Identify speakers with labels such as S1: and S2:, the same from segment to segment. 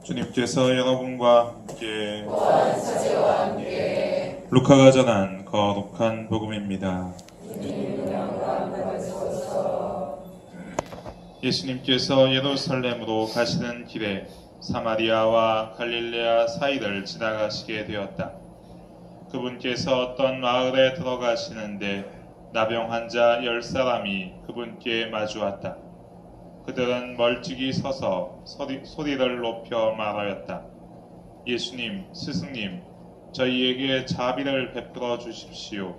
S1: 주님께서 여러분과 함께 루카가 전한 거룩한 복음입니다. 예수님께서 예루살렘으로 가시는 길에 사마리아와 갈릴레아 사이를 지나가시게 되었다. 그분께서 어떤 마을에 들어가시는데 나병 환자 10사람이 그분께 마주왔다. 그들은 멀찍이 서서 소리를 높여 말하였다. 예수님, 스승님, 저희에게 자비를 베풀어 주십시오.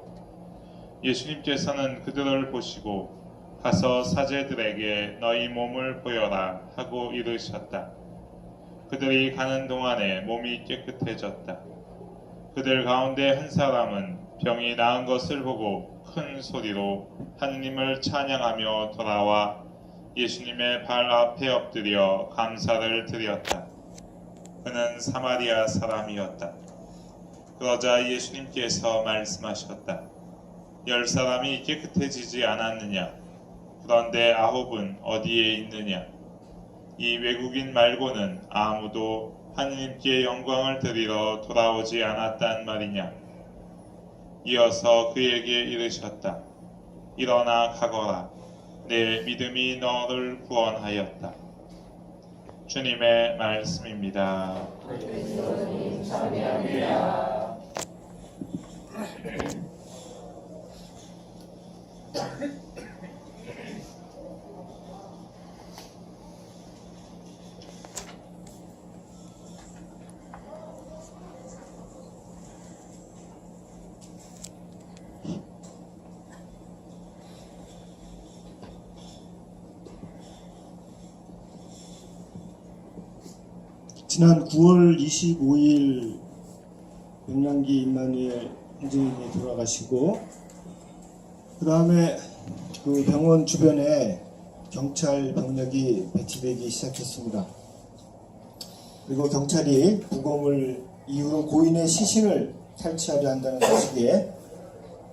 S1: 예수님께서는 그들을 보시고 가서 사제들에게 너희 몸을 보여라 하고 이르셨다. 그들이 가는 동안에 몸이 깨끗해졌다. 그들 가운데 한 사람은 병이 나은 것을 보고 큰 소리로 하느님을 찬양하며 돌아와 예수님의 발 앞에 엎드려 감사를 드렸다. 그는 사마리아 사람이었다. 그러자 예수님께서 말씀하셨다. 10사람이 깨끗해지지 않았느냐? 그런데 9은 어디에 있느냐? 이 외국인 말고는 아무도 하느님께 영광을 드리러 돌아오지 않았단 말이냐? 이어서 그에게 이르셨다. 일어나 가거라. 내 믿음이 너를 구원하였다. 주님의 말씀입니다.
S2: 지난 9월 25일 명랑기 임마누엘 형제님이 돌아가시고 그 다음에 그 병원 주변에 경찰 병력이 배치되기 시작했습니다. 그리고 경찰이 부검을 이후로 고인의 시신을 탈취하려 한다는 소식에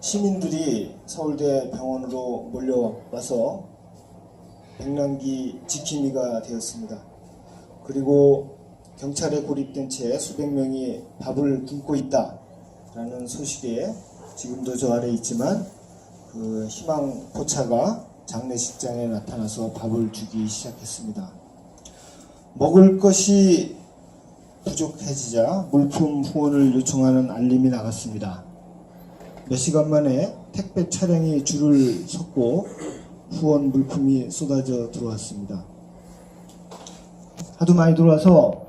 S2: 시민들이 서울대 병원으로 몰려와서 명랑기 지킴이가 되었습니다. 그리고 경찰에 고립된 채 수백 명이 밥을 굶고 있다라는 소식에 지금도 저 아래 있지만 그 희망 포차가 장례식장에 나타나서 밥을 주기 시작했습니다. 먹을 것이 부족해지자 물품 후원을 요청하는 알림이 나갔습니다. 몇 시간 만에 택배 차량이 줄을 섰고 후원 물품이 쏟아져 들어왔습니다. 하도 많이 들어와서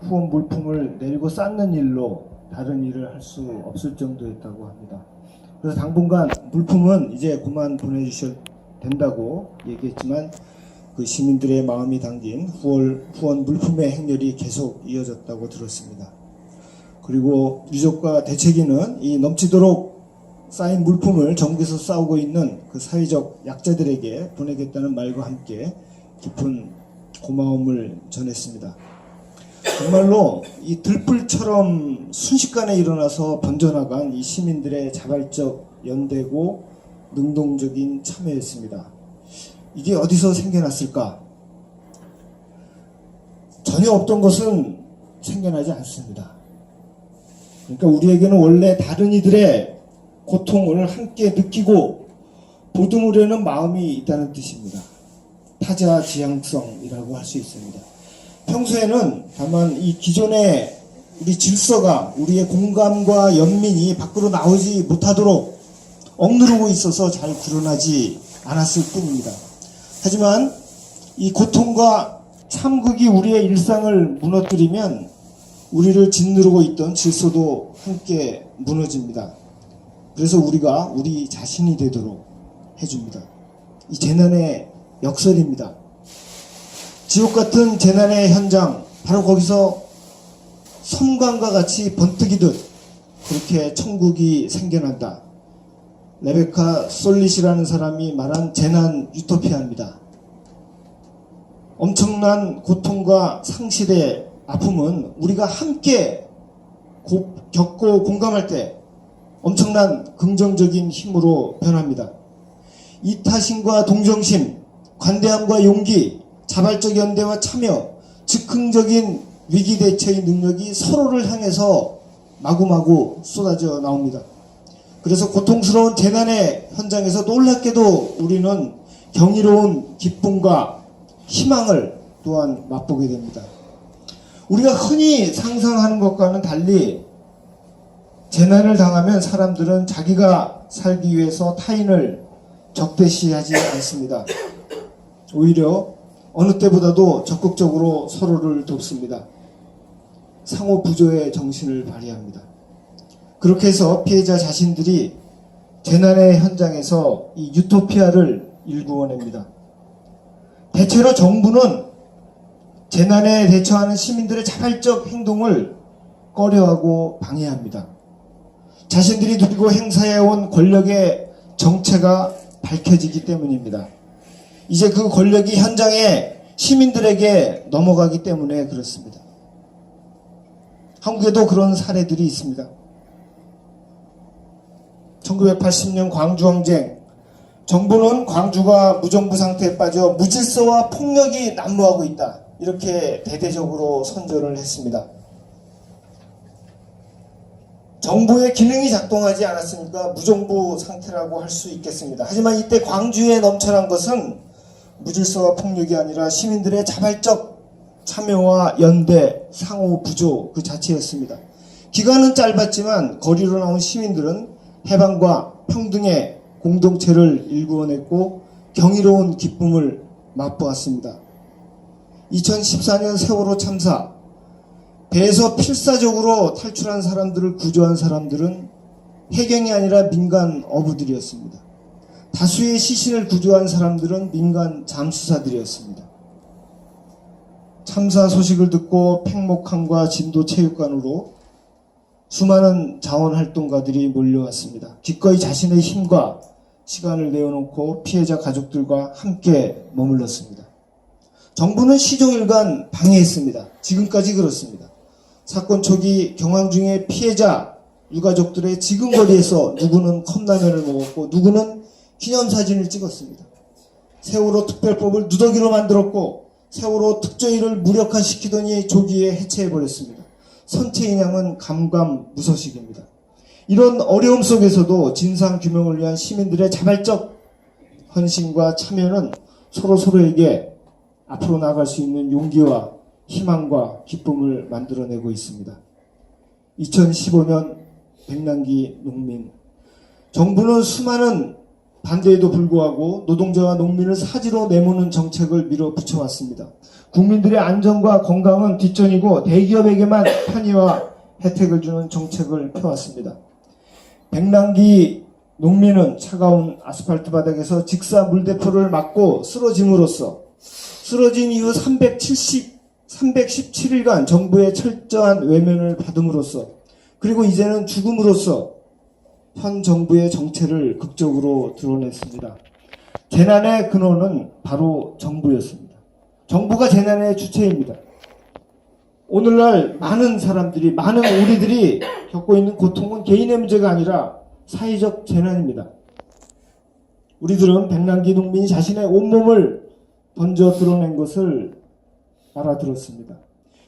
S2: 후원 물품을 내리고 쌓는 일로 다른 일을 할 수 없을 정도였다고 합니다. 그래서 당분간 물품은 이제 그만 보내주셔도 된다고 얘기했지만 그 시민들의 마음이 담긴 후원 물품의 행렬이 계속 이어졌다고 들었습니다. 그리고 유족과 대책위는 이 넘치도록 쌓인 물품을 전국에서 싸우고 있는 그 사회적 약자들에게 보내겠다는 말과 함께 깊은 고마움을 전했습니다. 정말로 이 들불처럼 순식간에 일어나서 번져나간 이 시민들의 자발적 연대고 능동적인 참여였습니다. 이게 어디서 생겨났을까? 전혀 없던 것은 생겨나지 않습니다. 그러니까 우리에게는 원래 다른 이들의 고통을 함께 느끼고 보듬으려는 마음이 있다는 뜻입니다. 타자지향성이라고 할 수 있습니다. 평소에는 다만 이 기존의 우리 질서가 우리의 공감과 연민이 밖으로 나오지 못하도록 억누르고 있어서 잘 드러나지 않았을 뿐입니다. 하지만 이 고통과 참극이 우리의 일상을 무너뜨리면 우리를 짓누르고 있던 질서도 함께 무너집니다. 그래서 우리가 우리 자신이 되도록 해줍니다. 이 재난의 역설입니다. 지옥 같은 재난의 현장, 바로 거기서 섬광과 같이 번뜩이듯 그렇게 천국이 생겨난다. 레베카 솔릿이라는 사람이 말한 재난 유토피아입니다. 엄청난 고통과 상실의 아픔은 우리가 함께 겪고 공감할 때 엄청난 긍정적인 힘으로 변합니다. 이타심과 동정심, 관대함과 용기, 자발적 연대와 참여, 즉흥적인 위기 대처의 능력이 서로를 향해서 마구마구 쏟아져 나옵니다. 그래서 고통스러운 재난의 현장에서 놀랍게도 우리는 경이로운 기쁨과 희망을 또한 맛보게 됩니다. 우리가 흔히 상상하는 것과는 달리 재난을 당하면 사람들은 자기가 살기 위해서 타인을 적대시하지 않습니다. 오히려 어느 때보다도 적극적으로 서로를 돕습니다. 상호 부조의 정신을 발휘합니다. 그렇게 해서 피해자 자신들이 재난의 현장에서 이 유토피아를 일구어냅니다. 대체로 정부는 재난에 대처하는 시민들의 자발적 행동을 꺼려하고 방해합니다. 자신들이 누리고 행사해온 권력의 정체가 밝혀지기 때문입니다. 이제 그 권력이 현장에 시민들에게 넘어가기 때문에 그렇습니다. 한국에도 그런 사례들이 있습니다. 1980년 광주항쟁, 정부는 광주가 무정부 상태에 빠져 무질서와 폭력이 난무하고 있다, 이렇게 대대적으로 선전을 했습니다. 정부의 기능이 작동하지 않았으니까 무정부 상태라고 할 수 있겠습니다. 하지만 이때 광주에 넘쳐난 것은 무질서와 폭력이 아니라 시민들의 자발적 참여와 연대, 상호 부조 그 자체였습니다. 기간은 짧았지만 거리로 나온 시민들은 해방과 평등의 공동체를 일구어냈고 경이로운 기쁨을 맛보았습니다. 2014년 세월호 참사, 배에서 필사적으로 탈출한 사람들을 구조한 사람들은 해경이 아니라 민간 어부들이었습니다. 다수의 시신을 구조한 사람들은 민간 잠수사들이었습니다. 참사 소식을 듣고 팽목항과 진도체육관으로 수많은 자원활동가들이 몰려왔습니다. 기꺼이 자신의 힘과 시간을 내어놓고 피해자 가족들과 함께 머물렀습니다. 정부는 시종일관 방해했습니다. 지금까지 그렇습니다. 사건 초기 경황 중에 피해자 유가족들의 지근거리에서 누구는 컵라면을 먹었고 누구는 기념사진을 찍었습니다. 세월호 특별법을 누더기로 만들었고 세월호 특조위를 무력화시키더니 조기에 해체해버렸습니다. 선체인양은 감감무소식입니다. 이런 어려움 속에서도 진상규명을 위한 시민들의 자발적 헌신과 참여는 서로에게 앞으로 나아갈 수 있는 용기와 희망과 기쁨을 만들어내고 있습니다. 2015년 백남기 농민, 정부는 수많은 반대에도 불구하고 노동자와 농민을 사지로 내모는 정책을 밀어붙여왔습니다. 국민들의 안전과 건강은 뒷전이고 대기업에게만 편의와 혜택을 주는 정책을 펴왔습니다. 백남기 농민은 차가운 아스팔트 바닥에서 직사 물대포를 맞고 쓰러짐으로써 쓰러진 이후 317일간 정부의 철저한 외면을 받음으로써 그리고 이제는 죽음으로써 현 정부의 정체를 극적으로 드러냈습니다. 재난의 근원은 바로 정부였습니다. 정부가 재난의 주체입니다. 오늘날 많은 사람들이, 많은 우리들이 겪고 있는 고통은 개인의 문제가 아니라 사회적 재난입니다. 우리들은 백남기 농민이 자신의 온몸을 던져 드러낸 것을 알아들었습니다.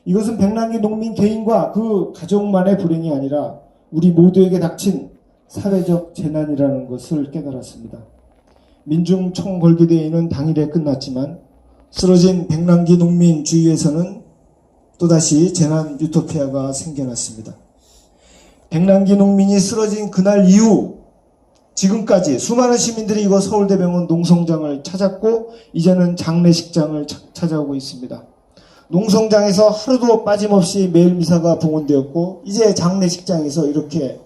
S2: 이것은 백남기 농민 개인과 그 가족만의 불행이 아니라 우리 모두에게 닥친 사회적 재난이라는 것을 깨달았습니다. 민중 총궐기대회는 당일에 끝났지만 쓰러진 백남기 농민 주위에서는 또다시 재난 유토피아가 생겨났습니다. 백남기 농민이 쓰러진 그날 이후 지금까지 수많은 시민들이 이곳 서울대병원 농성장을 찾았고 이제는 장례식장을 찾아오고 있습니다. 농성장에서 하루도 빠짐없이 매일 미사가 봉헌되었고 이제 장례식장에서 이렇게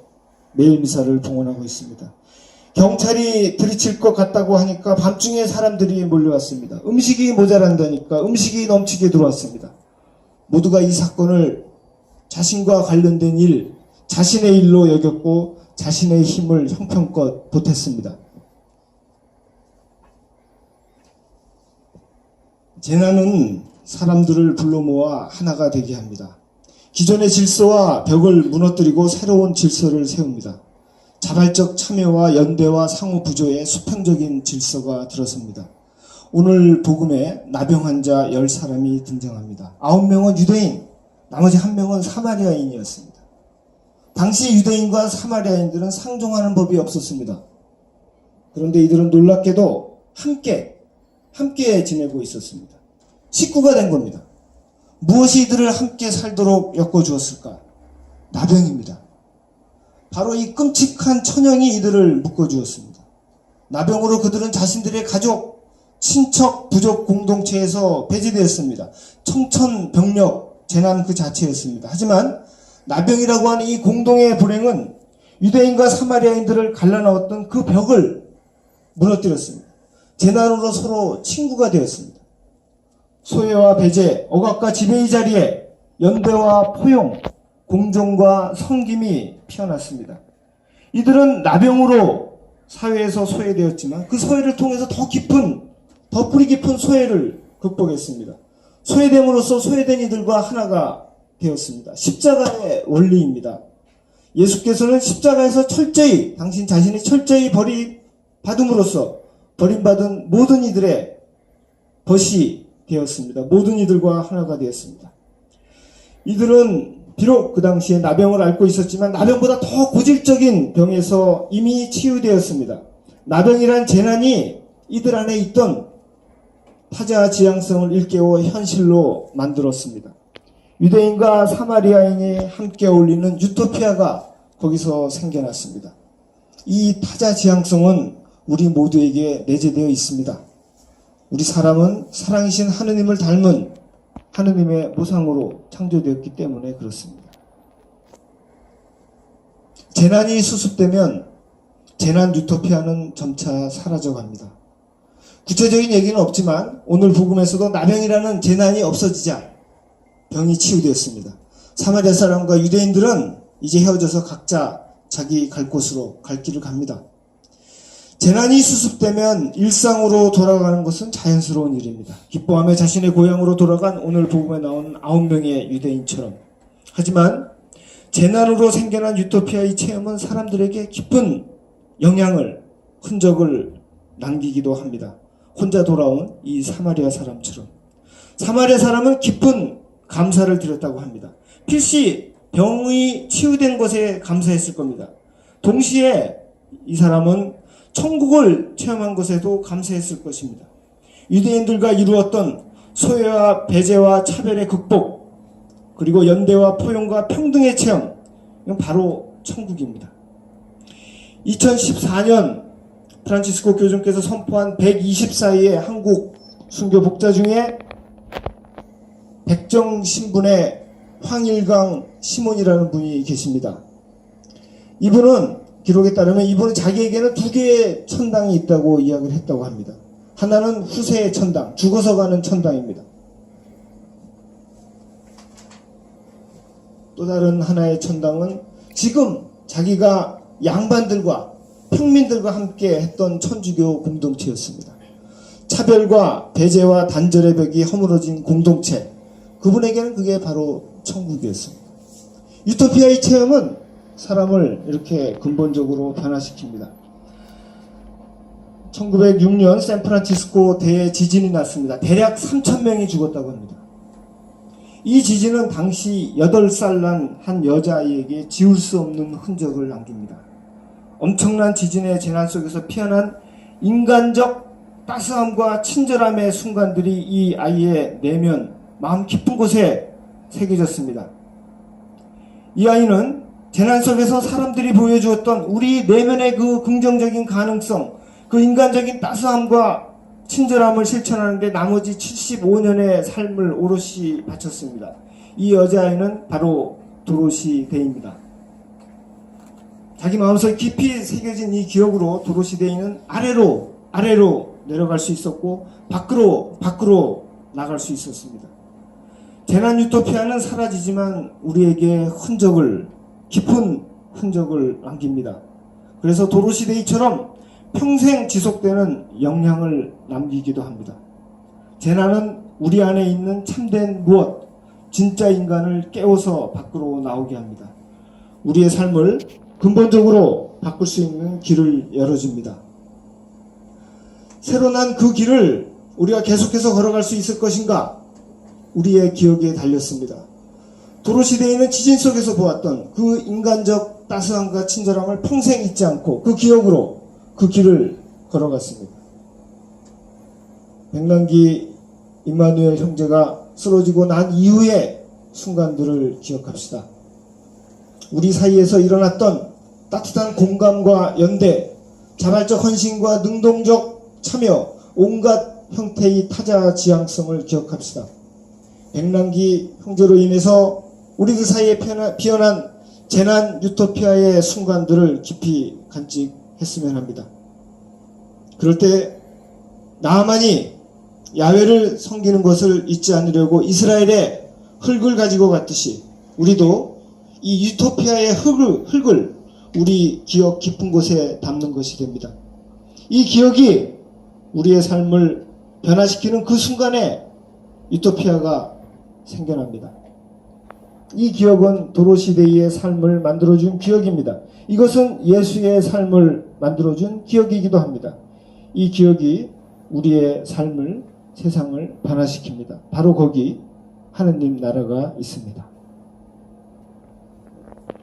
S2: 매일 미사를 봉헌하고 있습니다. 경찰이 들이칠 것 같다고 하니까 밤중에 사람들이 몰려왔습니다. 음식이 모자란다니까 음식이 넘치게 들어왔습니다. 모두가 이 사건을 자신과 관련된 일, 자신의 일로 여겼고 자신의 힘을 형편껏 보탰습니다. 재난은 사람들을 불러 모아 하나가 되게 합니다. 기존의 질서와 벽을 무너뜨리고 새로운 질서를 세웁니다. 자발적 참여와 연대와 상호 부조의 수평적인 질서가 들어섭니다. 오늘 복음에 나병 환자 10사람이 등장합니다. 9명은 유대인, 나머지 한 명은 사마리아인이었습니다. 당시 유대인과 사마리아인들은 상종하는 법이 없었습니다. 그런데 이들은 놀랍게도 함께 지내고 있었습니다. 식구가 된 겁니다. 무엇이 이들을 함께 살도록 엮어주었을까? 나병입니다. 바로 이 끔찍한 천형이 이들을 묶어주었습니다. 나병으로 그들은 자신들의 가족, 친척, 부족 공동체에서 배제되었습니다. 청천벽력, 재난 그 자체였습니다. 하지만 나병이라고 하는 이 공동의 불행은 유대인과 사마리아인들을 갈라놓았던 그 벽을 무너뜨렸습니다. 재난으로 서로 친구가 되었습니다. 소외와 배제, 억압과 지배의 자리에 연대와 포용, 공존과 섬김이 피어났습니다. 이들은 나병으로 사회에서 소외되었지만 그 소외를 통해서 더 뿌리 깊은 소외를 극복했습니다. 소외됨으로써 소외된 이들과 하나가 되었습니다. 십자가의 원리입니다. 예수께서는 십자가에서 당신 자신이 철저히 받음으로써 버림받은 모든 이들의 벗이 되었습니다. 모든 이들과 하나가 되었습니다. 이들은 비록 그 당시에 나병을 앓고 있었지만 나병보다 더 고질적인 병에서 이미 치유되었습니다. 나병이란 재난이 이들 안에 있던 타자 지향성을 일깨워 현실로 만들었습니다. 유대인과 사마리아인이 함께 어울리는 유토피아가 거기서 생겨났습니다. 이 타자 지향성은 우리 모두에게 내재되어 있습니다. 우리 사람은 사랑이신 하느님을 닮은 하느님의 모상으로 창조되었기 때문에 그렇습니다. 재난이 수습되면 재난 유토피아는 점차 사라져갑니다. 구체적인 얘기는 없지만 오늘 복음에서도 나병이라는 재난이 없어지자 병이 치유되었습니다. 사마리아 사람과 유대인들은 이제 헤어져서 각자 자기 갈 곳으로 갈 길을 갑니다. 재난이 수습되면 일상으로 돌아가는 것은 자연스러운 일입니다. 기뻐하며 자신의 고향으로 돌아간 오늘 복음에 나온 9명의 유대인처럼. 하지만 재난으로 생겨난 유토피아의 체험은 사람들에게 깊은 흔적을 남기기도 합니다. 혼자 돌아온 이 사마리아 사람처럼. 사마리아 사람은 깊은 감사를 드렸다고 합니다. 필시 병이 치유된 것에 감사했을 겁니다. 동시에 이 사람은 천국을 체험한 것에도 감사했을 것입니다. 유대인들과 이루었던 소외와 배제와 차별의 극복, 그리고 연대와 포용과 평등의 체험, 이건 바로 천국입니다. 2014년 프란치스코 교주님께서 선포한 124위의 한국 순교 복자 중에 백정 신분의 황일강 시몬이라는 분이 계십니다. 이분은 기록에 따르면 이분은 자기에게는 2개의 천당이 있다고 이야기를 했다고 합니다. 하나는 후세의 천당, 죽어서 가는 천당입니다. 또 다른 하나의 천당은 지금 자기가 양반들과 평민들과 함께 했던 천주교 공동체였습니다. 차별과 배제와 단절의 벽이 허물어진 공동체, 그분에게는 그게 바로 천국이었습니다. 유토피아의 체험은 사람을 이렇게 근본적으로 변화시킵니다. 1906년 샌프란시스코 대지진이 났습니다. 대략 3,000명이 죽었다고 합니다. 이 지진은 당시 8살 난 한 여자아이에게 지울 수 없는 흔적을 남깁니다. 엄청난 지진의 재난 속에서 피어난 인간적 따스함과 친절함의 순간들이 이 아이의 내면, 마음 깊은 곳에 새겨졌습니다. 이 아이는 재난 속에서 사람들이 보여주었던 우리 내면의 그 긍정적인 가능성, 그 인간적인 따스함과 친절함을 실천하는데 나머지 75년의 삶을 오롯이 바쳤습니다. 이 여자아이는 바로 도로시 데이입니다. 자기 마음속에 깊이 새겨진 이 기억으로 도로시 데이는 아래로 내려갈 수 있었고 밖으로 나갈 수 있었습니다. 재난 유토피아는 사라지지만 우리에게 깊은 흔적을 남깁니다. 그래서 도로시 데이처럼 평생 지속되는 영향을 남기기도 합니다. 재난은 우리 안에 있는 참된 무엇, 진짜 인간을 깨워서 밖으로 나오게 합니다. 우리의 삶을 근본적으로 바꿀 수 있는 길을 열어줍니다. 새로 난 그 길을 우리가 계속해서 걸어갈 수 있을 것인가? 우리의 기억에 달렸습니다. 도로시대에는 지진 속에서 보았던 그 인간적 따스함과 친절함을 평생 잊지 않고 그 기억으로 그 길을 걸어갔습니다. 백남기 임마누엘 형제가 쓰러지고 난 이후의 순간들을 기억합시다. 우리 사이에서 일어났던 따뜻한 공감과 연대, 자발적 헌신과 능동적 참여, 온갖 형태의 타자 지향성을 기억합시다. 백남기 형제로 인해서 우리들 사이에 피어난 재난 유토피아의 순간들을 깊이 간직했으면 합니다. 그럴 때 나아만이 야훼를 섬기는 것을 잊지 않으려고 이스라엘의 흙을 가지고 갔듯이 우리도 이 유토피아의 흙을 우리 기억 깊은 곳에 담는 것이 됩니다. 이 기억이 우리의 삶을 변화시키는 그 순간에 유토피아가 생겨납니다. 이 기억은 도로시대의 삶을 만들어준 기억입니다. 이것은 예수의 삶을 만들어준 기억이기도 합니다. 이 기억이 우리의 삶을, 세상을 변화시킵니다. 바로 거기 하느님 나라가 있습니다.